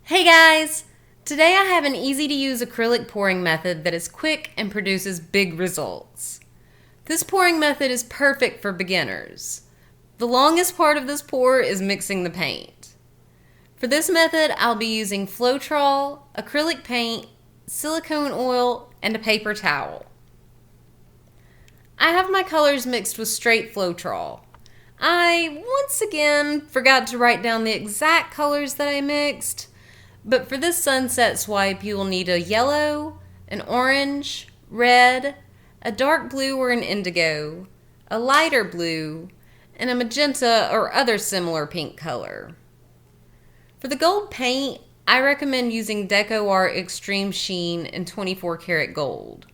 Hey guys! Today I have an easy to use acrylic pouring method that is quick and produces big results. This pouring method is perfect for beginners. The longest part of this pour is mixing the paint. For this method I'll be using Floetrol, acrylic paint, silicone oil, and a paper towel. I have my colors mixed with straight Floetrol. I once again forgot to write down the exact colors that I mixed, but for this sunset swipe you will need a yellow, an orange, red, a dark blue or an indigo, a lighter blue, and a magenta or other similar pink color. For the gold paint, I recommend using Deco Art Extreme Sheen in 24 karat gold.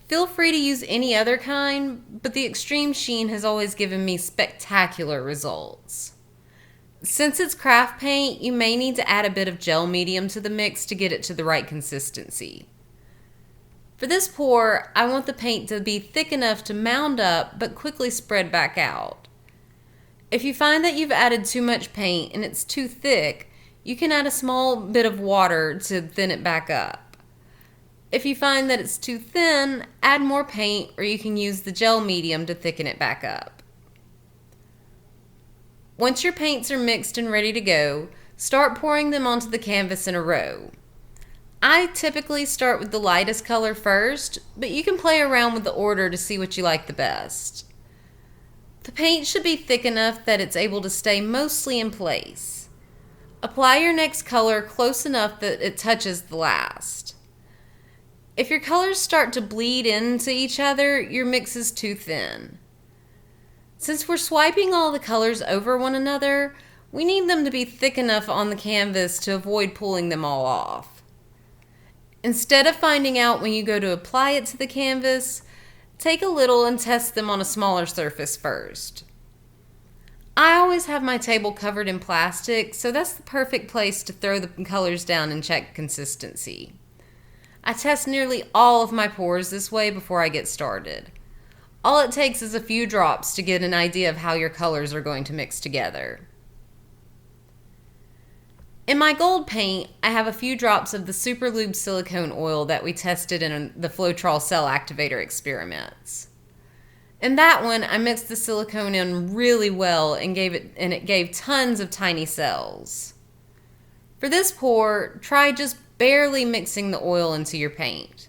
Feel free to use any other kind, but the Extreme Sheen has always given me spectacular results. Since it's craft paint, you may need to add a bit of gel medium to the mix to get it to the right consistency. For this pour, I want the paint to be thick enough to mound up but quickly spread back out. If you find that you've added too much paint and it's too thick, you can add a small bit of water to thin it back up. If you find that it's too thin, add more paint or you can use the gel medium to thicken it back up. Once your paints are mixed and ready to go, start pouring them onto the canvas in a row. I typically start with the lightest color first, but you can play around with the order to see what you like the best. The paint should be thick enough that it's able to stay mostly in place. Apply your next color close enough that it touches the last. If your colors start to bleed into each other, your mix is too thin. Since we're swiping all the colors over one another, we need them to be thick enough on the canvas to avoid pulling them all off. Instead of finding out when you go to apply it to the canvas, take a little and test them on a smaller surface first. I always have my table covered in plastic, so that's the perfect place to throw the colors down and check consistency. I test nearly all of my pours this way before I get started. All it takes is a few drops to get an idea of how your colors are going to mix together. In my gold paint, I have a few drops of the Super Lube silicone oil that we tested in the Floetrol cell activator experiments. In that one, I mixed the silicone in really well and it gave tons of tiny cells. For this pour, try just barely mixing the oil into your paint.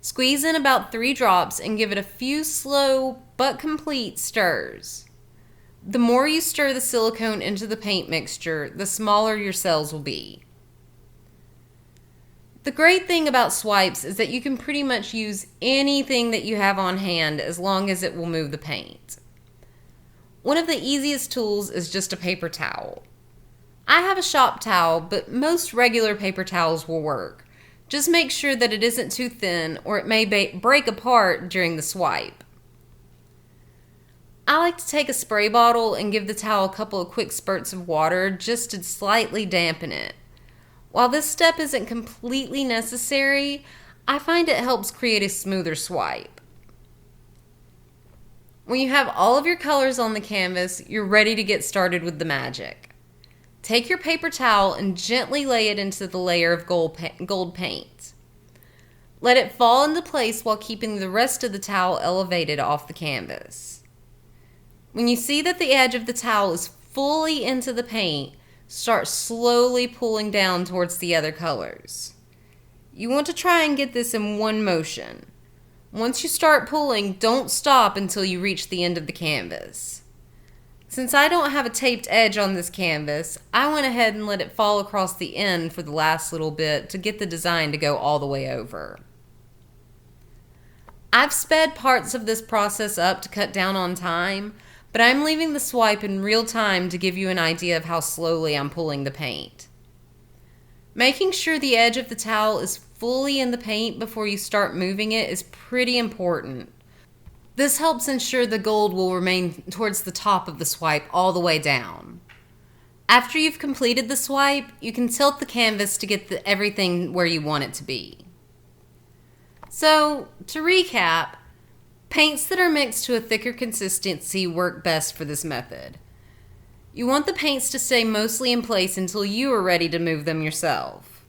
Squeeze in about 3 drops and give it a few slow but complete stirs. The more you stir the silicone into the paint mixture, the smaller your cells will be. The great thing about swipes is that you can pretty much use anything that you have on hand as long as it will move the paint. One of the easiest tools is just a paper towel. I have a shop towel, but most regular paper towels will work. Just make sure that it isn't too thin or it may break apart during the swipe. I like to take a spray bottle and give the towel a couple of quick spurts of water just to slightly dampen it. While this step isn't completely necessary, I find it helps create a smoother swipe. When you have all of your colors on the canvas, you're ready to get started with the magic. Take your paper towel and gently lay it into the layer of gold paint. Let it fall into place while keeping the rest of the towel elevated off the canvas. When you see that the edge of the towel is fully into the paint, start slowly pulling down towards the other colors. You want to try and get this in one motion. Once you start pulling, don't stop until you reach the end of the canvas. Since I don't have a taped edge on this canvas, I went ahead and let it fall across the end for the last little bit to get the design to go all the way over. I've sped parts of this process up to cut down on time, but I'm leaving the swipe in real time to give you an idea of how slowly I'm pulling the paint. Making sure the edge of the towel is fully in the paint before you start moving it is pretty important. This helps ensure the gold will remain towards the top of the swipe all the way down. After you've completed the swipe, you can tilt the canvas to get everything where you want it to be. So, to recap, paints that are mixed to a thicker consistency work best for this method. You want the paints to stay mostly in place until you are ready to move them yourself.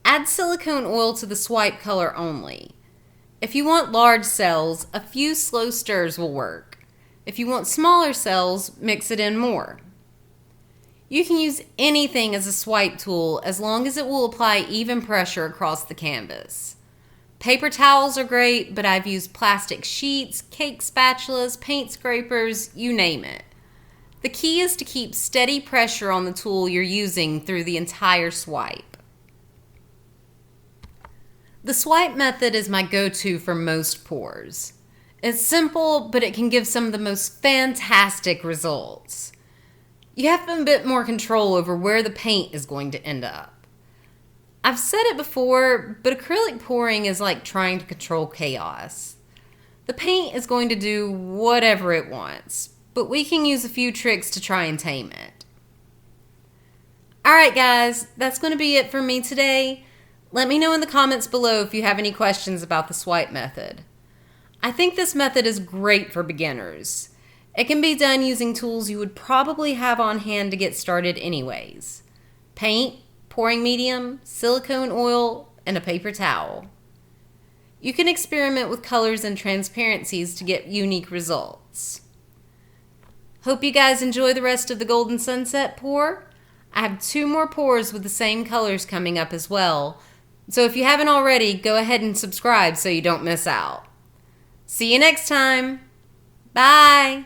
Add silicone oil to the swipe color only. If you want large cells, a few slow stirs will work. If you want smaller cells, mix it in more. You can use anything as a swipe tool as long as it will apply even pressure across the canvas. Paper towels are great, but I've used plastic sheets, cake spatulas, paint scrapers, you name it. The key is to keep steady pressure on the tool you're using through the entire swipe. The swipe method is my go-to for most pours. It's simple, but it can give some of the most fantastic results. You have a bit more control over where the paint is going to end up. I've said it before, but acrylic pouring is like trying to control chaos. The paint is going to do whatever it wants, but we can use a few tricks to try and tame it. Alright guys, that's going to be it for me today. Let me know in the comments below if you have any questions about the swipe method. I think this method is great for beginners. It can be done using tools you would probably have on hand to get started anyways. Paint, pouring medium, silicone oil, and a paper towel. You can experiment with colors and transparencies to get unique results. Hope you guys enjoy the rest of the Golden Sunset pour. I have 2 more pours with the same colors coming up as well, so if you haven't already, go ahead and subscribe so you don't miss out. See you next time. Bye.